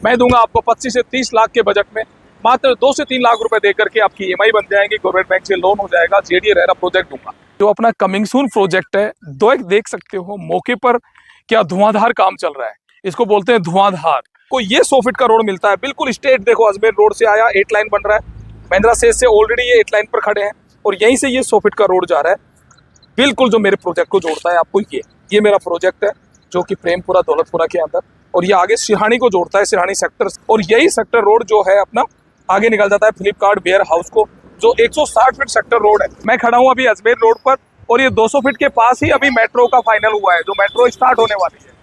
मैं दूंगा आपको 25 से 30 लाख के बजट में मात्र 2 से 3 लाख रुपए देकर के आपकी ईएमआई बन जाएगी, गवर्नमेंट बैंक से लोन हो जाएगा, जेडीए रेरा प्रोजेक्ट दूंगा। जो अपना कमिंग सून प्रोजेक्ट है, दो एक देख सकते हो मौके पर क्या धुआंधार काम चल रहा है, इसको बोलते हैं धुआंधार। को ये 100 फीट का रोड मिलता है बिल्कुल स्ट्रेट। देखो अजमेर रोड से आया 8 लाइन बन रहा है, महिंद्रा सेज से ऑलरेडी ये 8 लाइन पर खड़े हैं और यहीं से ये 100 फीट का रोड जा रहा है बिल्कुल, जो मेरे प्रोजेक्ट को जोड़ता है आपको। ये मेरा प्रोजेक्ट है जो कि प्रेमपुरा दौलतपुरा के अंदर, और ये आगे सिरहानी को जोड़ता है, सिरहानी सेक्टर, और यही सेक्टर रोड जो है अपना आगे निकल जाता है फ्लिपकार्ट वेयर हाउस को, जो 160 फीट सेक्टर रोड है। मैं खड़ा हूँ अभी अजमेर रोड पर और ये 200 फीट के पास ही अभी मेट्रो का फाइनल हुआ है, जो मेट्रो स्टार्ट होने वाली है।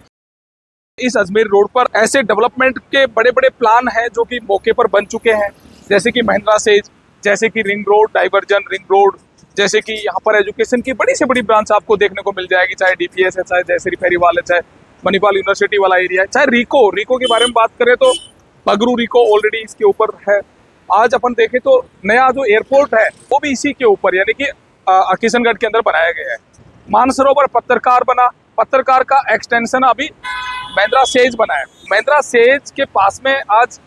इस अजमेर रोड पर ऐसे डेवलपमेंट के बड़े बड़े प्लान हैं जो कि मौके पर बन चुके हैं, जैसे कि महिंद्रा सेज, जैसे कि ring road diversion ring road, जैसे कि यहाँ पर एजुकेशन की बड़ी से बड़ी ब्रांच आपको देखने को मिल जाएगी, चाहे डीपीएस है, चाहे जयश्री फेरीवाल है, चाहे मणिपाल यूनिवर्सिटी वाला एरिया है, चाहे रिको के बारे में बात करें तो बगरू रिको ऑलरेडी इसके ऊपर है। आज अपन देखें तो नया जो एयरपोर्ट है वो भी इसी के ऊपर, यानी कि किशनगढ़ के अंदर बनाया गया है। मानसरोवर पत्रकार बना, पत्रकार का एक्सटेंशन अभी महिंद्रा सेज बना है। महिंद्रा सेज के पास में आज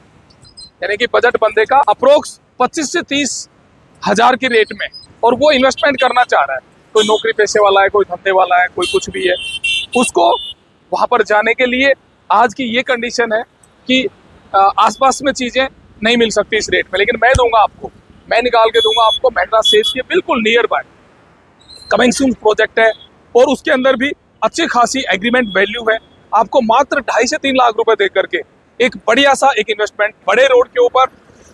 यानी कि बजट बंदे का अप्रोक्स 25 से 30 हजार के रेट में, और वो इन्वेस्टमेंट करना चाह रहा है। कोई नौकरी पेशे वाला है, कोई धंधे वाला है, कोई कुछ भी है, उसको वहां पर जाने के लिए आज की ये कंडीशन है कि आसपास में चीजें नहीं मिल सकती इस रेट में, लेकिन मैं दूंगा आपको, मैं निकाल के दूंगा आपको महिंद्रा सेज के बिल्कुल near by. Coming soon project है और उसके अंदर भी अच्छी खासी एग्रीमेंट वैल्यू है। आपको मात्र 2.5 से 3 लाख रुपए दे करके एक बढ़िया सा एक इन्वेस्टमेंट बड़े रोड के ऊपर,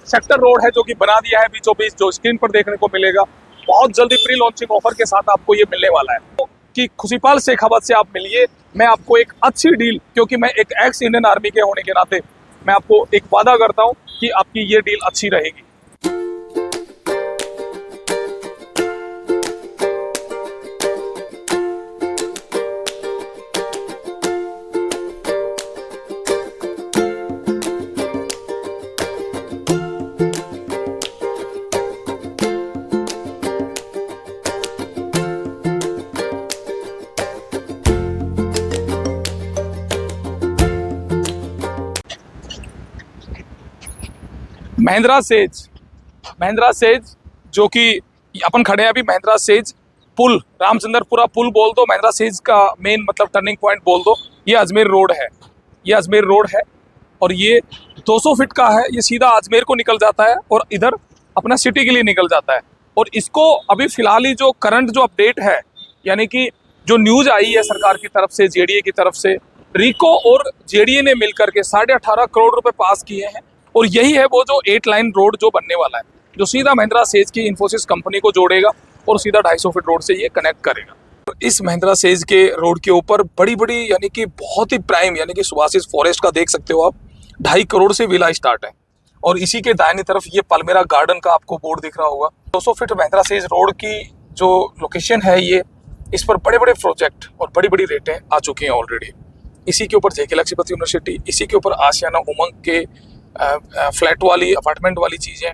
सेक्टर रोड है जो कि बना दिया है बीचों बीच, जो स्क्रीन पर देखने को मिलेगा। बहुत जल्दी प्री लॉन्चिंग ऑफर के साथ आपको ये मिलने वाला है, तो कि खुशीपाल शेखावत से आप मिलिए। मैं आपको एक अच्छी डील, क्योंकि मैं एक एक्स इंडियन आर्मी के होने के नाते मैं आपको एक वादा करता हूं कि आपकी ये डील अच्छी रहेगी। महिंद्रा सेज जो कि अपन खड़े हैं अभी, महिंद्रा सेज पुल, रामचंद्रपुरा पुल बोल दो, महिंद्रा सेज का मेन मतलब टर्निंग पॉइंट बोल दो। ये अजमेर रोड है, ये अजमेर रोड है और ये 200 फीट का है। ये सीधा अजमेर को निकल जाता है और इधर अपना सिटी के लिए निकल जाता है। और इसको अभी फिलहाल ही जो करंट जो अपडेट है, यानी कि जो न्यूज आई है सरकार की तरफ से, जेडीए की तरफ से, रिको और जेडीए ने मिलकर के 18.5 करोड़ रुपए पास किए हैं, और यही है वो जो 8 लाइन रोड जो बनने वाला है, जो सीधा महिंद्रा सेज की इन्फोसिस कंपनी को जोड़ेगा और सीधा 250 फीट रोड से ये कनेक्ट करेगा। तो इस महिंद्रा सेज के रोड के ऊपर बड़ी बड़ी यानी कि बहुत ही प्राइम, यानी कि सुभाषिस फॉरेस्ट का देख सकते हो आप, 2.5 करोड़ से विला स्टार्ट है। और इसी के दाहिनी तरफ ये पलमेरा गार्डन का आपको बोर्ड दिख रहा होगा। 200 फीट महिंद्रा सेज रोड की जो लोकेशन है, ये इस पर बड़े बड़े प्रोजेक्ट और बड़ी बड़ी रेटें आ चुकी हैं ऑलरेडी। इसी के ऊपर जेके लक्ष्मीपति यूनिवर्सिटी, इसी के ऊपर आशियाना उमंग के फ्लैट वाली, अपार्टमेंट वाली चीज़ें,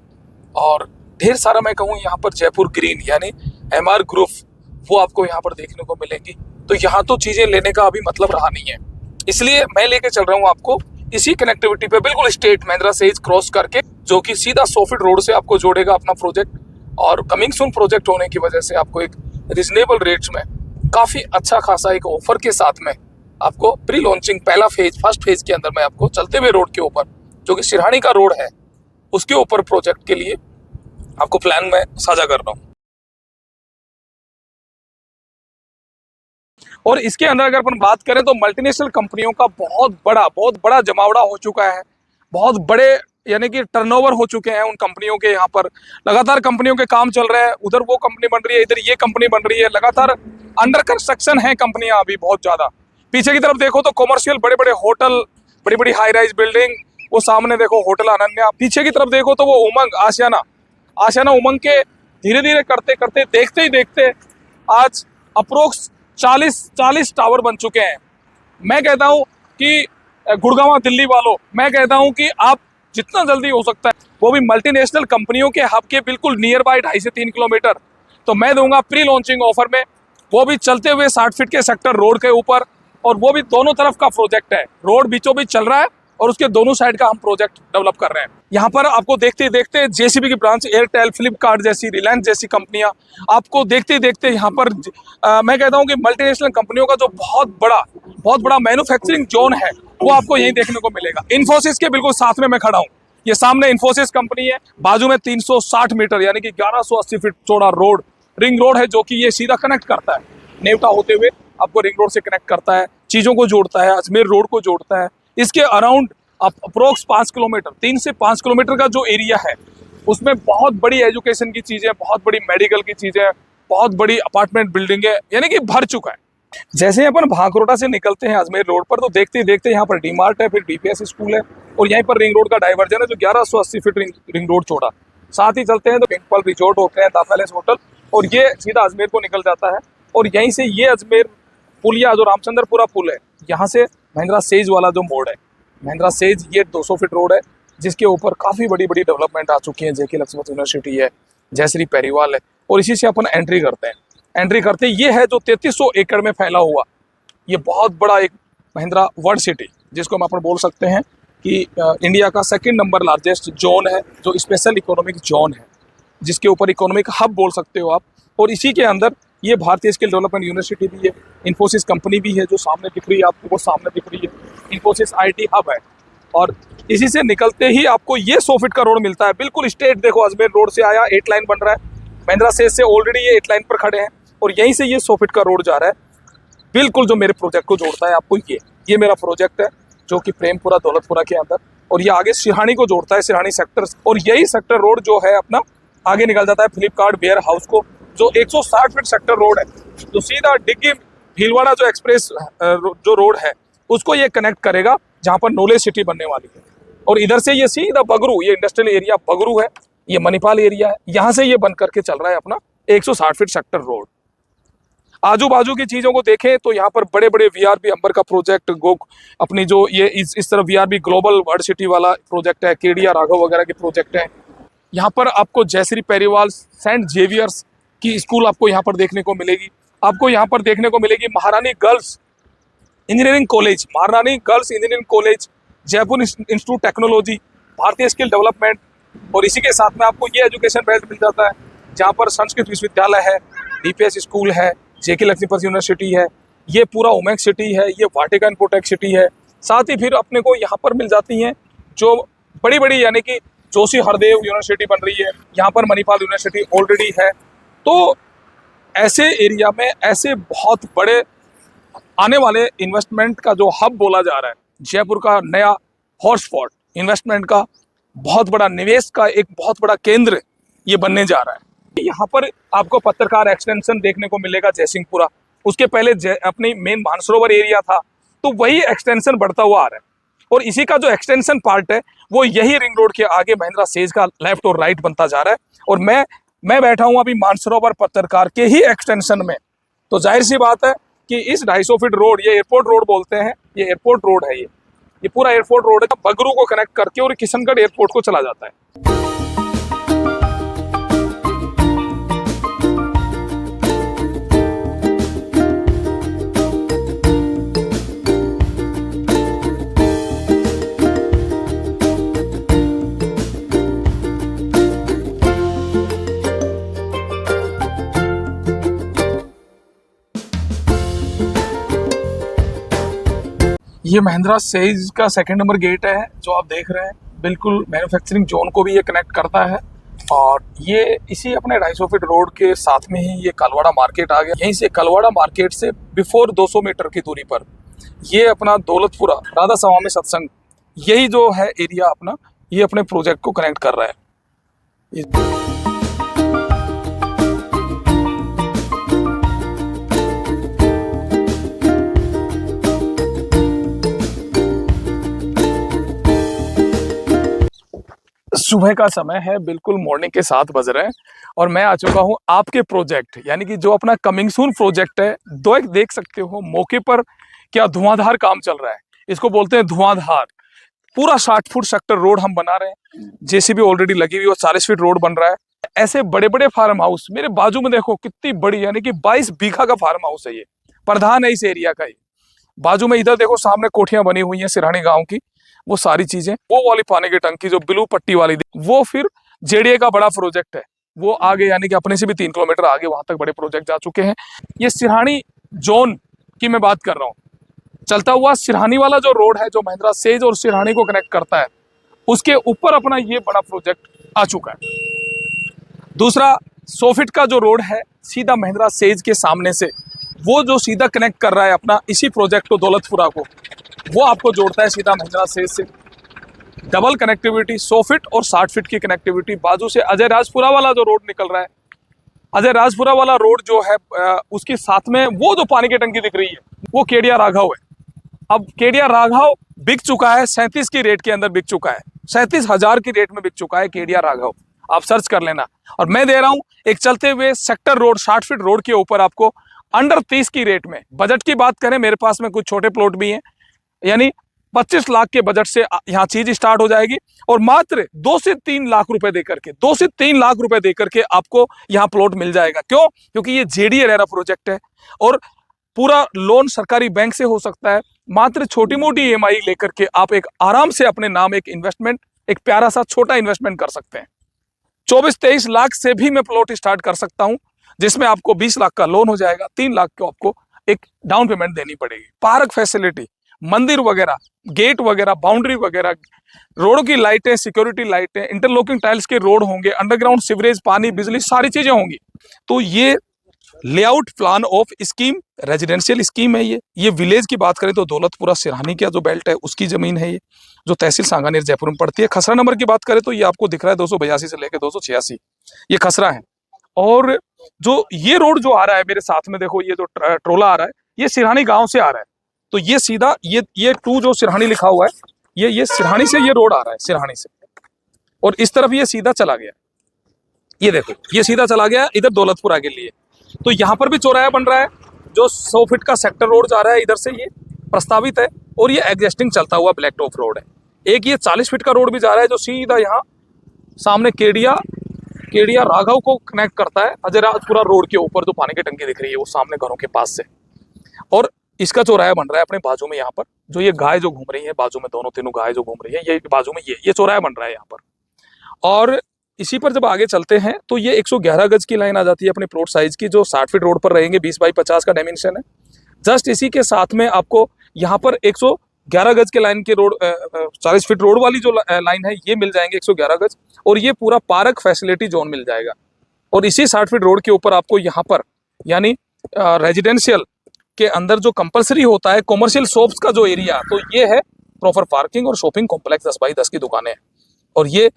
और ढेर सारा मैं कहूँ यहाँ पर जयपुर ग्रीन यानी एमआर ग्रुप, वो आपको यहाँ पर देखने को मिलेंगी। तो यहाँ तो चीज़ें लेने का अभी मतलब रहा नहीं है, इसलिए मैं लेके चल रहा हूँ आपको इसी कनेक्टिविटी पे बिल्कुल स्ट्रेट महिंद्रा सेज क्रॉस करके, जो कि सीधा 100 फीट रोड से आपको जोड़ेगा अपना प्रोजेक्ट। और कमिंग सून प्रोजेक्ट होने की वजह से आपको एक रिजनेबल रेट्स में काफ़ी अच्छा खासा एक ऑफर के साथ में आपको प्री लॉन्चिंग पहला फेज, फर्स्ट फेज के अंदर मैं आपको चलते हुए रोड के ऊपर, जो कि सिरहानी का रोड है, उसके ऊपर प्रोजेक्ट के लिए आपको प्लान में साझा कर रहा हूं। और इसके अंदर अगर अपन बात करें तो मल्टीनेशनल कंपनियों का बहुत बड़ा जमावड़ा हो चुका है। बहुत बड़े यानी कि टर्नओवर हो चुके हैं उन कंपनियों के। यहाँ पर लगातार कंपनियों के काम चल रहे हैं, उधर वो कंपनी बन रही है, इधर ये कंपनी बन रही है, लगातार अंडर कंस्ट्रक्शन है कंपनियां अभी बहुत ज्यादा। पीछे की तरफ देखो तो कॉमर्शियल बड़े बड़े होटल, बड़ी बड़ी हाई राइज बिल्डिंग, वो सामने देखो होटल अनन्या, पीछे की तरफ देखो तो वो उमंग आशियाना उमंग के धीरे धीरे करते करते देखते ही देखते आज अप्रोक्स 40 टावर बन चुके हैं। मैं कहता हूं कि गुड़गांव दिल्ली वालों, मैं कहता हूं कि आप जितना जल्दी हो सकता है, वो भी मल्टीनेशनल कंपनियों के हब के बिल्कुल नियर बाय 2.5 से 3 किलोमीटर, तो मैं दूंगा प्री लॉन्चिंग ऑफर में, वो भी चलते हुए 60 फीट के सेक्टर रोड के ऊपर, और वो भी दोनों तरफ का प्रोजेक्ट है। रोड बीचों बीच चल रहा है और उसके दोनों साइड का हम प्रोजेक्ट डेवलप कर रहे हैं। यहाँ पर आपको देखते देखते जेसीबी की ब्रांच, एयरटेल, फ्लिपकार्ट जैसी, रिलायंस जैसी कंपनियां, आपको देखते देखते यहाँ पर मैं कहता हूँ कि मल्टीनेशनल कंपनियों का जो बहुत बड़ा मैन्युफैक्चरिंग जोन है वो आपको यहीं देखने को मिलेगा। इन्फोसिस के बिल्कुल साथ में मैं खड़ा हूँ। ये सामने इन्फोसिस कंपनी है, बाजू में 360 मीटर यानी कि 1180 फीट चौड़ा रोड, रिंग रोड है, जो कि ये सीधा कनेक्ट करता है नेवटा होते हुए, आपको रिंग रोड से कनेक्ट करता है, चीजों को जोड़ता है, अजमेर रोड को जोड़ता है। इसके अराउंड अप्रोक्स 5 किलोमीटर, 3 से 5 किलोमीटर का जो एरिया है उसमें बहुत बड़ी एजुकेशन की चीजें, बहुत बड़ी मेडिकल की चीजें, बहुत बड़ी अपार्टमेंट बिल्डिंगें यानी कि भर चुका है। जैसे अपन भांकरोटा से निकलते हैं अजमेर रोड पर, तो देखते देखते यहाँ पर डीमार्ट है, फिर डीपीएस स्कूल है, और यहीं पर रिंग रोड का डाइवर्जन है जो 1180 फीट रिंग रोड चौड़ा। साथ ही चलते हैं तो पिंपल रिजॉर्ट होते हैं, द पैलेस होटल, और ये सीधा अजमेर को निकल जाता है। और यहीं से ये अजमेर पुलिया जो रामचंद्रपुरा पुल है, यहाँ से महिंद्रा सेज वाला जो मोड़ है, महिंद्रा सेज, ये 200 फीट रोड है जिसके ऊपर काफ़ी बड़ी बड़ी डेवलपमेंट आ चुकी है। जेके लक्ष्मण यूनिवर्सिटी है, जयश्री पेरीवाल है, और इसी से अपन एंट्री करते हैं। ये है जो 3300 एकड़ में फैला हुआ ये बहुत बड़ा एक महिंद्रा वर्ल्ड सिटी, जिसको हम अपन बोल सकते हैं कि इंडिया का सेकंड नंबर लार्जेस्ट जोन है, जो स्पेशल इकोनॉमिक जोन है, जिसके ऊपर इकोनॉमिक हब बोल सकते हो आप। और इसी के अंदर ये भारतीय स्किल डेवलपमेंट यूनिवर्सिटी भी है, इन्फोसिस कंपनी भी है जो सामने दिख रही है आपको, वो सामने दिख रही है, इन्फोसिस आईटी हब है। और इसी से निकलते ही आपको ये 100 फीट का रोड मिलता है, बिल्कुल स्ट्रेट। देखो अजमेर रोड से आया, 8 लाइन बन रहा है, महिंद्रा सेज से ऑलरेडी ये 8 लाइन पर खड़े हैं, और यहीं से ये 100 फीट का रोड जा रहा है बिल्कुल, जो मेरे प्रोजेक्ट को जोड़ता है आपको। ये मेरा प्रोजेक्ट है जो कि प्रेमपुरा दौलतपुरा के अंदर, और ये आगे सिरहानी को जोड़ता है, सिरहानी सेक्टर, और यही सेक्टर रोड जो है अपना आगे निकल जाता है फ्लिपकार्ट वेयर हाउस को, जो 160 फीट सेक्टर रोड है, जो सीधा डिग्गी भीलवाड़ा जो एक्सप्रेस जो रोड है उसको ये कनेक्ट करेगा, जहाँ पर नॉलेज सिटी बनने वाली है। और इधर से ये सीधा बगरू, ये इंडस्ट्रियल एरिया बगरू है, ये मणिपाल एरिया है, यहाँ से ये बन करके चल रहा है अपना 160 फीट सेक्टर रोड। आजू बाजू की चीजों को देखें तो यहाँ पर बड़े बड़े वीआरबी अंबर का प्रोजेक्ट, अपनी जो ये इस तरफ वीआरबी ग्लोबल वर्ल्ड सिटी वाला प्रोजेक्ट है, केडिया राघव वगैरह के प्रोजेक्ट हैं। यहाँ पर आपको जयश्री पेरीवाल सेंट जेवियर्स की स्कूल आपको यहाँ पर देखने को मिलेगी। आपको यहाँ पर देखने को मिलेगी महारानी गर्ल्स इंजीनियरिंग कॉलेज, महारानी girls engineering college, Jaipur institute technology, भारतीय स्किल डेवलपमेंट। और इसी के साथ में आपको ये एजुकेशन बेल्ट मिल जाता है जहाँ पर संस्कृत विश्वविद्यालय है, डीपीएस स्कूल है, जेके लक्ष्मीपति यूनिवर्सिटी है, ये पूरा उमेक सिटी है, ये वाटिकन प्रोटेक्ट सिटी है। साथ ही फिर अपने को यहाँ पर मिल जाती हैं जो बड़ी बड़ी यानी कि जोशी हरदेव यूनिवर्सिटी बन रही है, यहाँ पर मणिपाल यूनिवर्सिटी ऑलरेडी है। तो ऐसे एरिया में ऐसे बहुत बड़े आने वाले इन्वेस्टमेंट का जो हब बोला जा रहा है, जयपुर का नया हॉटस्पॉट, इन्वेस्टमेंट का बहुत बड़ा निवेश का एक बहुत बड़ा केंद्र ये बनने जा रहा है। यहाँ पर आपको पत्रकार एक्सटेंशन देखने को मिलेगा जयसिंहपुरा, उसके पहले अपनी मेन मानसरोवर एरिया था, तो वही एक्सटेंशन बढ़ता हुआ आ रहा है। और इसी का जो एक्सटेंशन पार्ट है वो यही रिंग रोड के आगे महिंद्रा सेज का लेफ्ट और राइट बनता जा रहा है। और मैं बैठा हूँ अभी मानसरोवर पत्रकार के ही एक्सटेंशन में, तो जाहिर सी बात है कि इस 250 फीट रोड, ये एयरपोर्ट रोड बोलते हैं, ये एयरपोर्ट रोड है, ये पूरा एयरपोर्ट रोड है, बगरू को कनेक्ट करके और किशनगढ़ एयरपोर्ट को चला जाता है। ये महिंद्रा सेज का सेकंड नंबर गेट है जो आप देख रहे हैं, बिल्कुल मैन्युफैक्चरिंग जोन को भी ये कनेक्ट करता है। और ये इसी अपने 250 फीट रोड के साथ में ही ये कलवाड़ा मार्केट आ गया। यहीं से कलवाड़ा मार्केट से बिफोर 200 मीटर की दूरी पर ये अपना दौलतपुरा राधा स्वामी सत्संग, यही जो है एरिया अपना, ये अपने प्रोजेक्ट को कनेक्ट कर रहा है। सुबह का समय है, बिल्कुल मॉर्निंग के 7 बज रहे हैं, और मैं आ चुका हूं आपके प्रोजेक्ट यानी कि जो अपना कमिंग सून प्रोजेक्ट है। देख सकते हो मौके पर क्या धुआंधार काम चल रहा है, इसको बोलते हैं धुआंधार। पूरा 60 फुट सेक्टर रोड हम बना रहे हैं, जेसीबी ऑलरेडी लगी हुई और 40 फीट रोड बन रहा है। ऐसे बड़े बड़े फार्म हाउस मेरे बाजू में देखो, कितनी बड़ी यानी कि 22 बीघा का फार्म हाउस है, ये प्रधान है इस एरिया का। बाजू में इधर देखो सामने कोठियां बनी हुई हैं सिरहानी गाँव की, वो सारी चीजें, वो वाली पानी की टंकी जो ब्लू पट्टी वाली, वो फिर जेडीए का बड़ा प्रोजेक्ट है, वो आगे यानी कि अपने से भी 3 किलोमीटर आगे वहां तक बड़े प्रोजेक्ट जा चुके हैं। ये सिरहानी जोन की मैं बात कर रहा हूँ। चलता हुआ सिरहानी वाला जो रोड है जो महिंद्रा सेज और सिरहानी को कनेक्ट करता है, उसके ऊपर अपना ये बड़ा प्रोजेक्ट आ चुका है। दूसरा 100 फीट का जो रोड है सीधा महिंद्रा सेज के सामने से, वो जो सीधा कनेक्ट कर रहा है अपना इसी प्रोजेक्ट को दौलतपुरा को, वो आपको जोड़ता है सीधा महिंद्रा सेज से। डबल कनेक्टिविटी 100 फीट और 60 फीट की कनेक्टिविटी। बाजू से अजय राजपुरा वाला जो रोड निकल रहा है, अजय राजपुरा वाला रोड जो है उसके साथ में वो जो पानी की टंकी दिख रही है वो केडिया राघव है। अब केडिया राघव बिक चुका है 37 की रेट के अंदर बिक चुका है, 37,000 की रेट में बिक चुका है केडिया राघव, आप सर्च कर लेना। और मैं दे रहा हूं एक चलते हुए सेक्टर रोड 60 फीट रोड के ऊपर आपको अंडर 30 की रेट में। बजट की बात करें, मेरे पास में कुछ छोटे प्लॉट भी हैं, यानी 25 लाख के बजट से यहाँ चीज स्टार्ट हो जाएगी और मात्र 2 से 3 लाख रुपए देकर के 2 से 3 लाख रुपए देकर के आपको यहाँ प्लॉट मिल जाएगा। क्यों? क्योंकि ये जेडीए रेरा प्रोजेक्ट है और पूरा लोन सरकारी बैंक से हो सकता है। मात्र छोटी मोटी ईएमआई लेकर के आप एक आराम से अपने नाम एक इन्वेस्टमेंट, एक प्यारा सा छोटा इन्वेस्टमेंट कर सकते हैं। 24-23 लाख से भी मैं प्लॉट स्टार्ट कर सकता हूं, जिसमें आपको 20 लाख का लोन हो जाएगा, 3 लाख को आपको एक डाउन पेमेंट देनी पड़ेगी। पार्क फैसिलिटी, मंदिर वगैरह, गेट वगैरह, बाउंड्री वगैरह, रोड की लाइटें, सिक्योरिटी लाइटें, इंटरलॉकिंग टाइल्स के रोड होंगे, अंडरग्राउंड सीवरेज, पानी, बिजली, सारी चीजें होंगी। तो ये layout plan of scheme residential scheme है। ये विलेज की बात करें तो दौलतपुरा सिरहानी का जो बेल्ट है उसकी जमीन है, ये जो तहसील सांगानेर जयपुर में पड़ती है। खसरा नंबर की बात करें तो ये आपको दिख रहा है 282 से लेकर 286, ये खसरा है। और जो ये रोड जो आ रहा है मेरे साथ में, देखो ये जो ट्रोला आ रहा है, ये सिरहानी गांव से आ रहा है। तो ये सीधा ये 2 जो सिरहानी लिखा हुआ है, ये सिरहानी से ये रोड आ रहा है, सिरहानी से, और इस तरफ ये सीधा चला गया, ये देखो ये सीधा चला गया इधर दौलतपुरा के लिए। तो यहाँ पर भी चौराहा बन रहा है, जो 100 फीट का सेक्टर रोड जा रहा है इधर से, ये प्रस्तावित है, और ये एग्जिस्टिंग चलता हुआ ब्लैक टॉप रोड है। एक ये 40 फीट का रोड भी जा रहा है जो सीधा यहाँ सामने केडिया राघव को कनेक्ट करता है अजय राजपुरा रोड के ऊपर, जो पानी की टंकी दिख रही है वो सामने घरों के पास से। और इसका चौराहा बन रहा है अपने बाजू में, यहाँ पर जो ये गाय जो घूम रही है बाजू में, दोनों तीनों गाय जो घूम रही है, ये बाजू में ये चौराहा बन रहा है यहाँ पर। और इसी पर जब आगे चलते हैं तो ये 111 गज की लाइन आ जाती है अपने प्लॉट साइज की, जो 60 फीट रोड पर रहेंगे, 20 बाई 50 का डायमेंशन है। जस्ट इसी के साथ में आपको यहाँ पर 111 गज के लाइन के रोड, 40 फीट रोड वाली जो लाइन है ये मिल जाएंगे 111 गज, और ये पूरा पार्क फैसिलिटी जोन मिल जाएगा। और इसी 60 फीट रोड के ऊपर आपको यहाँ पर यानी रेजिडेंशियल के अंदर जो कंपलसरी होता है कॉमर्शियल शॉप्स का जो एरिया, तो ये है प्रॉपर पार्किंग और शॉपिंग कॉम्प्लेक्स 10 बाई 10 की दुकानें, और ये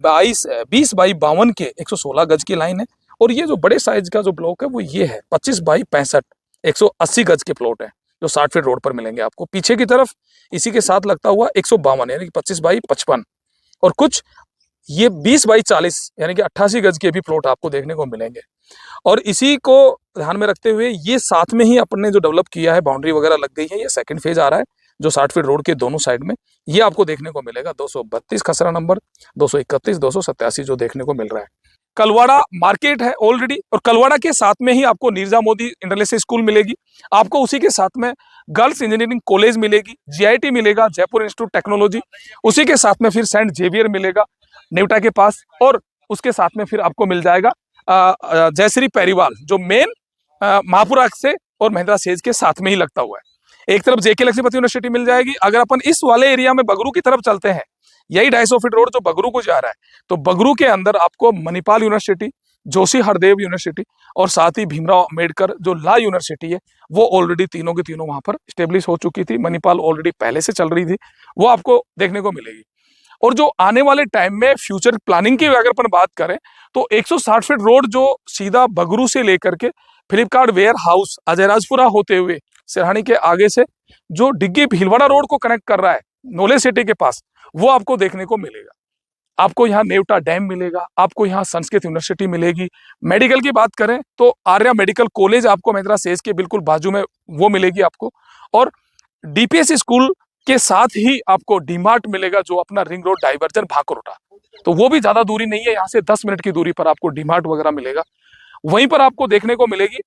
20 बाई 52 के 116 गज की लाइन है। और ये जो बड़े साइज का जो ब्लॉक है वो ये है 25 बाई 65 180 गज के प्लॉट है, जो 60 फीट रोड पर मिलेंगे आपको। पीछे की तरफ इसी के साथ लगता हुआ 152 यानी कि 25 बाई 55, और कुछ ये 20 बाई 40 यानी कि 88 गज के भी प्लॉट आपको देखने को मिलेंगे। और इसी को ध्यान में रखते हुए ये साथ में ही अपने जो डेवलप किया है, बाउंड्री वगैरह लग गई है, ये सेकंड फेज आ रहा है जो 60 फीट रोड के दोनों साइड में ये आपको देखने को मिलेगा। 232 खसरा नंबर, 231, 287 जो देखने को मिल रहा है। कलवाड़ा मार्केट है ऑलरेडी, और कलवाड़ा के साथ में ही आपको नीरजा मोदी इंटरनेशनल स्कूल मिलेगी, आपको उसी के साथ में गर्ल्स इंजीनियरिंग कॉलेज मिलेगी, जीआईटी मिलेगा, जयपुर इंस्टीट्यूट टेक्नोलॉजी, उसी के साथ में फिर सेंट जेवियर मिलेगा नेवटा के पास, और उसके साथ में फिर आपको मिल जाएगा जयश्री पेरीवाल जो मेन महापुरा से और महिंद्रा सेज के साथ में ही लगता हुआ है। एक तरफ जेके लक्ष्मीपति यूनिवर्सिटी मिल जाएगी। अगर अपन इस वाले एरिया में बगरू की तरफ चलते हैं, यही 250 फीट रोड जो बगरू को जा रहा है, तो बगरू के अंदर आपको मणिपाल यूनिवर्सिटी, जोशी हरदेव यूनिवर्सिटी और साथ ही भीमराव अम्बेडकर जो ला यूनिवर्सिटी है, वो ऑलरेडी तीनों के तीनों वहां पर स्टेब्लिश हो चुकी थी। मणिपाल ऑलरेडी पहले से चल रही थी, वो आपको देखने को मिलेगी। और जो आने वाले टाइम में फ्यूचर प्लानिंग की अगर अपन बात करें तो 160 फीट रोड जो सीधा बगरू से लेकर के फ्लिपकार्ट वेयर हाउस अजयराजपुरा होते हुए सिरहानी के आगे से जो डिग्गी भीलवाड़ा रोड को कनेक्ट कर रहा है नॉलेज सिटी के पास, वो आपको देखने को मिलेगा। आपको यहाँ नेवटा डैम मिलेगा, आपको यहाँ संस्कृत यूनिवर्सिटी मिलेगी। मेडिकल की बात करें तो आर्या मेडिकल कॉलेज आपको महिंद्रा सेज के बिल्कुल बाजू में वो मिलेगी आपको, और डीपीएस स्कूल के साथ ही आपको डीमार्ट मिलेगा जो अपना रिंग रोड डाइवर्जन भाकुरोटा, तो वो भी ज्यादा दूरी नहीं है, यहाँ से 10 मिनट की दूरी पर आपको डीमार्ट वगैरह मिलेगा। वहीं पर आपको देखने को मिलेगी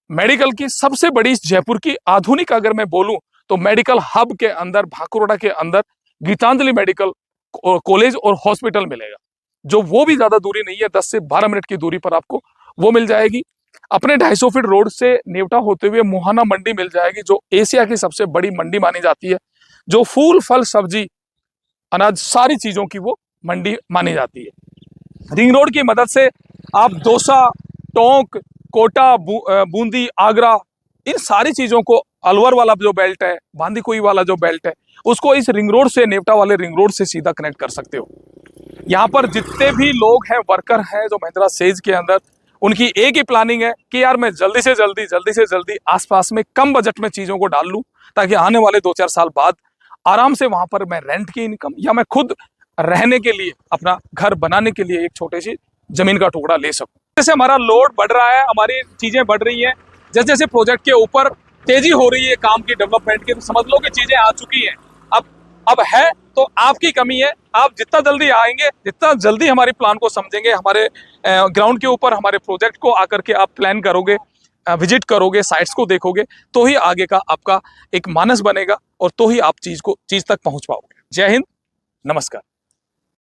मेडिकल की सबसे बड़ी जयपुर की आधुनिक, अगर मैं बोलूं तो मेडिकल हब के अंदर भाकुरोटा के अंदर गीतांजलि मेडिकल कॉलेज और हॉस्पिटल मिलेगा, जो वो भी ज्यादा दूरी नहीं है, 10 से 12 मिनट की दूरी पर आपको वो मिल जाएगी। अपने 250 फीट रोड से नेवटा होते हुए मुहाना मंडी मिल जाएगी, जो एशिया की सबसे बड़ी मंडी मानी जाती है, जो फूल फल सब्जी अनाज सारी चीजों की वो मंडी मानी जाती है। रिंग रोड की मदद से आप दौसा, टोंक, कोटा, बूंदी, आगरा, इन सारी चीजों को, अलवर वाला जो बेल्ट है, बांदीकुई वाला जो बेल्ट है, उसको इस रिंग रोड से, नेवटा वाले रिंग रोड से सीधा कनेक्ट कर सकते हो। यहाँ पर जितने भी लोग हैं, वर्कर हैं जो महिंद्रा सेज के अंदर, उनकी एक ही प्लानिंग है कि यार मैं जल्दी से जल्दी आसपास में कम बजट में चीजों को डाल लूं, ताकि आने वाले 2-4 साल बाद आराम से वहां पर मैं रेंट की इनकम या मैं खुद रहने के लिए, अपना घर बनाने के लिए एक छोटी सी जमीन का टुकड़ा ले सकूं। जैसे हमारा लोड बढ़ रहा है, हमारी चीजें बढ़ रही हैं, जैसे जैसे प्रोजेक्ट के ऊपर तेजी हो रही है काम की, डेवलपमेंट की, तो समझ लो कि चीजें आ चुकी हैं। अब है तो आपकी कमी है। आप जितना जल्दी आएंगे, जितना जल्दी हमारी प्लान को समझेंगे, हमारे ग्राउंड के ऊपर हमारे प्रोजेक्ट को आकर के आप प्लान करोगे, विजिट करोगे, साइट्स को देखोगे, तो ही आगे का आपका एक मानस बनेगा और तो ही आप चीज तक पहुंच पाओगे। जय हिंद, नमस्कार।